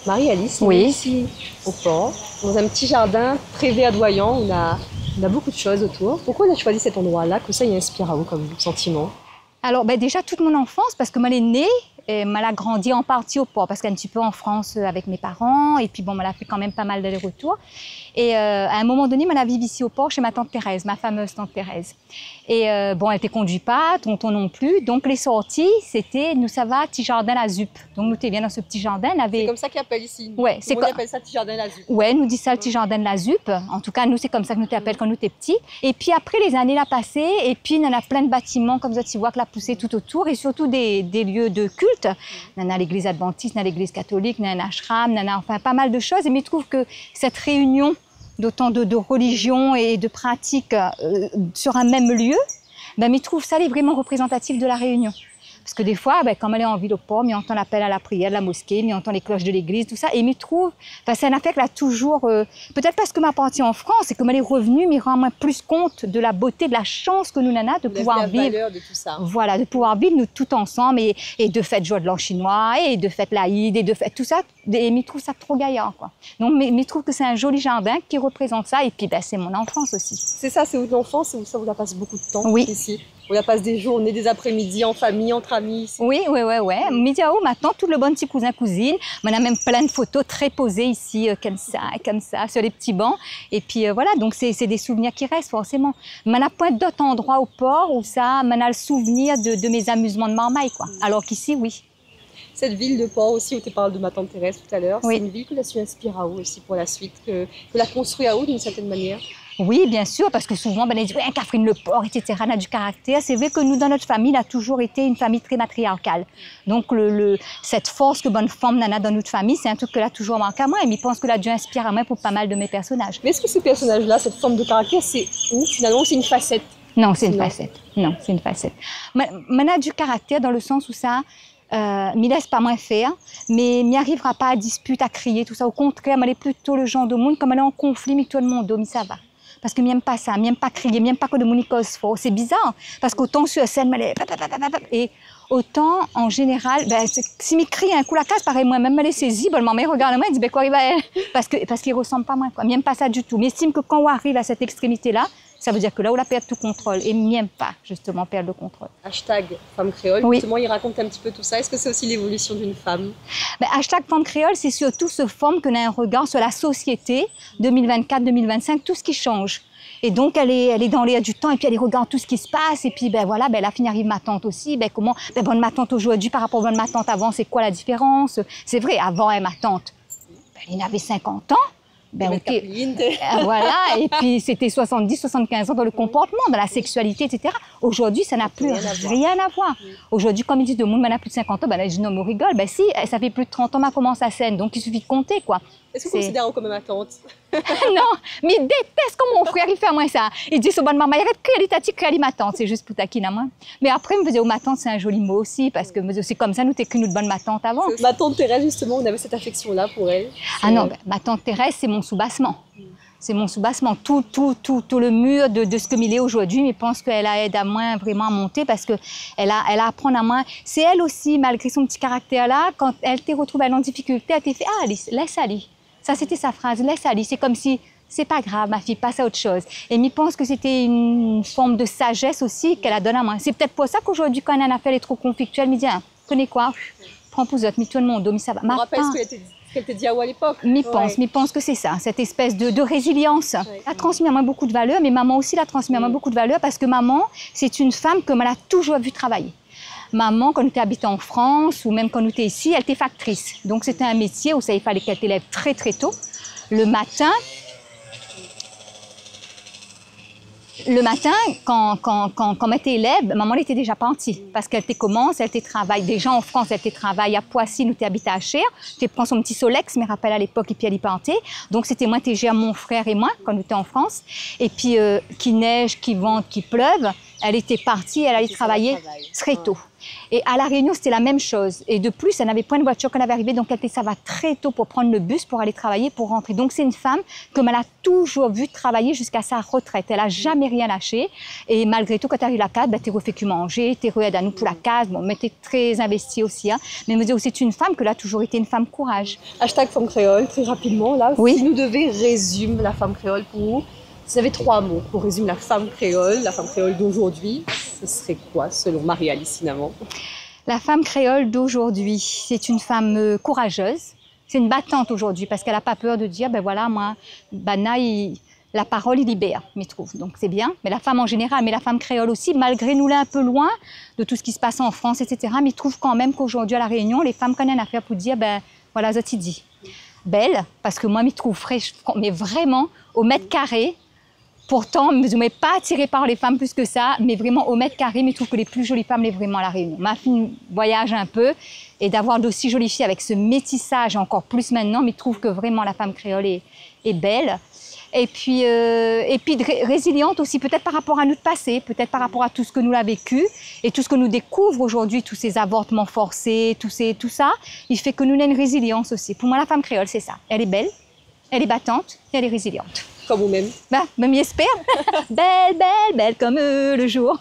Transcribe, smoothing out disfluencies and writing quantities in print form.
Marie-Alice, on est ici au port, dans un petit jardin très verdoyant. On a beaucoup de choses autour. Pourquoi on a choisi cet endroit-là? Que ça y inspire à vous comme sentiment? Alors déjà toute mon enfance, parce que moi elle est née, et elle a grandi en partie au port, parce qu'un petit peu en France avec mes parents, et puis bon, elle a fait quand même pas mal d'allers-retours. Et à un moment donné, elle a vécu ici au port chez ma tante Thérèse, ma fameuse tante Thérèse. Et bon, elle ne conduit pas, tonton non plus, donc les sorties, c'était, nous ça va, petit jardin la ZUP. Donc nous t'es bien dans ce petit jardin. C'est comme ça qu'ils appellent ici. Ouais, on appelle ça petit jardin la ZUP. Ouais, nous dit ça le petit jardin de la ZUP. En tout cas, nous c'est comme ça que nous t'appelle quand nous t'es petits. Et puis après, les années l'ont passé, et puis il y en a plein de bâtiments comme ça, tu vois, que la poussée tout autour, et surtout des lieux de culte. Il y en a l'église adventiste, il y en a l'église catholique, il y en a un ashram, il y en a enfin pas mal de choses. Et mais je trouve que cette réunion d'autant de religions et de pratiques sur un même lieu, ben, je trouve ça elle est vraiment représentatif de la Réunion. Parce que des fois, ben, comme elle est en ville au port, on entend l'appel à la prière de la mosquée, on entend les cloches de l'église, tout ça. Et je trouve, c'est un affaire qu'elle a toujours, peut-être parce que ma partie en France, et comme elle est revenue, mais rend plus compte de la beauté, de la chance que nous, Nana, de pouvoir vivre. La valeur de tout ça. Voilà, de pouvoir vivre nous tout ensemble, et de fête joie de l'an chinois, et de fête laïde, et de fête tout ça. Et je trouve ça trop gaillard, quoi. Donc, je trouve que c'est un joli jardin qui représente ça, et puis ben, c'est mon enfance aussi. C'est ça, c'est votre enfance, et ça vous la passe beaucoup de temps ici. On la passe des journées, des après-midi en famille, entre amis. Ici. Oui. Midi à maintenant, tout le bon petit cousin, cousine. On a même plein de photos très posées ici, comme ça, sur les petits bancs. Et puis voilà, donc c'est des souvenirs qui restent forcément. On a point d'autres endroits au port où ça, on a le souvenir de mes amusements de marmaille, quoi. Alors qu'ici, oui. Cette ville de port aussi, où tu parles de ma tante Thérèse tout à l'heure, c'est une ville que la su inspire à vous aussi pour la suite, que la construit à vous d'une certaine manière. Oui, bien sûr, parce que souvent, on dit « Catherine Le Port, etc. » on a du caractère. C'est vrai que nous, dans notre famille, on a toujours été une famille très matriarcale. Donc, cette force que bonne femme a dans notre famille, c'est un truc que a toujours manqué à moi. Et je pense que l'a dû inspirer à moi pour pas mal de mes personnages. Mais est-ce que ces personnages-là, cette forme de caractère, c'est où finalement, c'est une facette? Non, c'est une facette. Non, c'est une facette. On a du caractère dans le sens où ça... m'y laisse pas moins faire, mais m'y arrivera pas à dispute, à crier, tout ça. Au contraire, elle est plutôt le genre de monde, comme elle est en conflit, mais tout le monde, mais ça va. Parce que m'aime pas ça, m'aime pas crier, m'aime pas que de mon cause fort. C'est bizarre, parce qu'autant sur scène, elle est... Et autant, en général, ben, si m'y crie un coup la casse, pareil, moi-même, elle est saisie, bon, ma mère regarde moi, elle dit, ben, quoi arrive à elle? Parce qu'il ressemble pas à moi, quoi. M'aime pas ça du tout. Mais estime que quand on arrive à cette extrémité-là, ça veut dire que là où la perd tout contrôle, et m'aime pas, justement, perdre le contrôle. Hashtag femme créole, justement, il raconte un petit peu tout ça. Est-ce que c'est aussi l'évolution d'une femme? Ben, hashtag femme créole, c'est surtout ce forme qu'on a un regard sur la société 2024-2025, tout ce qui change. Et donc, elle est dans l'air du temps, et puis elle regarde tout ce qui se passe, et puis ben voilà, ben là, fin arrive ma tante aussi, ben comment, ben bonne ma tante aujourd'hui par rapport à bonne ma tante avant, c'est quoi la différence? C'est vrai, avant, ma tante, ben, elle avait 50 ans. Ben, okay. Voilà, et puis c'était 70-75 ans dans le comportement, dans la sexualité, etc. Aujourd'hui, ça n'a plus rien à voir. Aujourd'hui, comme ils disent, de monde, elle a plus de 50 ans, ben là, je dis non, mais on rigole. Ben si, ça fait plus de 30 ans qu'elle commence à scène, donc il suffit de compter, quoi. Est-ce que vous considérez comme ma tante? Non, mais il déteste comme mon frère, il fait moins ça. Il dit, c'est bonne maman, il arrête de créer tati, créer ma tante, c'est juste pour taquiner à moi. Mais après, il me faisait, oh, ma tante, c'est un joli mot aussi, parce que c'est comme ça, nous, t'es qu'une bonne ma tante avant. Ma tante Thérèse, justement, on avait cette affection-là pour elle. Ah non, ben, ma tante Thérèse, c'est mon sous-bassement. C'est mon sous-bassement, tout le mur de ce que il est aujourd'hui, mais je pense qu'elle a aidé à moi vraiment à monter parce qu'elle a à apprendre à moi. C'est elle aussi, malgré son petit caractère-là, quand elle t'est retrouvée en difficulté, elle t'a fait « Ah Alice, laisse aller ». Ça, c'était sa phrase, « Laisse aller ». C'est comme si « C'est pas grave, ma fille, passe à autre chose ». Et je pense que c'était une forme de sagesse aussi qu'elle a donnée à moi. C'est peut-être pour ça qu'aujourd'hui, quand une affaire est trop conflictuelle, elle me dit ah, « Connais quoi, prends pouzotte, mets tout le monde, mais ça va ». On rappelle ce qu'elle t'a dit à vous à l'époque. Je pense que c'est ça, cette espèce de résilience. Elle a transmis à moi beaucoup de valeurs, mais maman aussi l'a transmis à moi beaucoup de valeurs parce que maman, c'est une femme que elle a toujours vu travailler. Maman, quand nous étions habitée en France ou même quand nous étions ici, elle était factrice. Donc c'était un métier où il fallait qu'elle t'élève très très tôt. Le matin, quand elle était élève, maman elle était déjà partie parce qu'elle commence, elle travaille. Déjà en France, elle travaille à Poissy, nous habité à Cher. Elle prend son petit Solex, me rappelle à l'époque, et puis elle y partait. Donc c'était moi, à mon frère et moi quand nous étions en France. Et puis qu'il neige, qu'il vente, qu'il pleuve, Elle était partie, elle allait travailler très tôt. Et à La Réunion, c'était la même chose. Et de plus, elle n'avait point de voiture quand elle avait arrivé, donc ça va très tôt pour prendre le bus, pour aller travailler, pour rentrer. Donc c'est une femme que elle a toujours vue travailler jusqu'à sa retraite. Elle n'a jamais rien lâché. Et malgré tout, quand tu arrives à la case, tu refais que manger, tu aide à nous pour la case. Bon, mais tu es très investie aussi. Hein. Mais me dire c'est une femme que elle a toujours été une femme courage. Hashtag femme créole, très rapidement. Là, oui. Si nous devions résumer la femme créole pour vous, si vous avez 3 mots pour résumer la femme créole d'aujourd'hui, ce serait quoi selon Marie-Alice Cinnamon? La femme créole d'aujourd'hui, c'est une femme courageuse. C'est une battante aujourd'hui parce qu'elle n'a pas peur de dire, ben voilà, moi, Bana, la parole, il libère, je trouve. Donc c'est bien. Mais la femme en général, mais la femme créole aussi, malgré nous là un peu loin de tout ce qui se passe en France, etc. Mais je trouve quand même qu'aujourd'hui à La Réunion, les femmes connaissent une affaire pour dire, ben voilà, ça t'y dit. Belle, parce que moi, je trouve fraîche, mais vraiment au mètre carré. Pourtant, je ne suis pas attirée par les femmes plus que ça, mais vraiment au mètre carré, mais je trouve que les plus jolies femmes, les vraiment à La Réunion. Ma fille voyage un peu et d'avoir d'aussi jolies filles avec ce métissage encore plus maintenant, mais je trouve que vraiment la femme créole est belle. Et puis résiliente aussi, peut-être par rapport à notre passé, peut-être par rapport à tout ce que nous avons vécu et tout ce que nous découvrons aujourd'hui, tous ces avortements forcés, tout ça, il fait que nous avons une résilience aussi. Pour moi, la femme créole, c'est ça. Elle est belle, elle est battante et elle est résiliente. Comme vous-même. Bah, même j'espère. Belle, belle, belle comme le jour.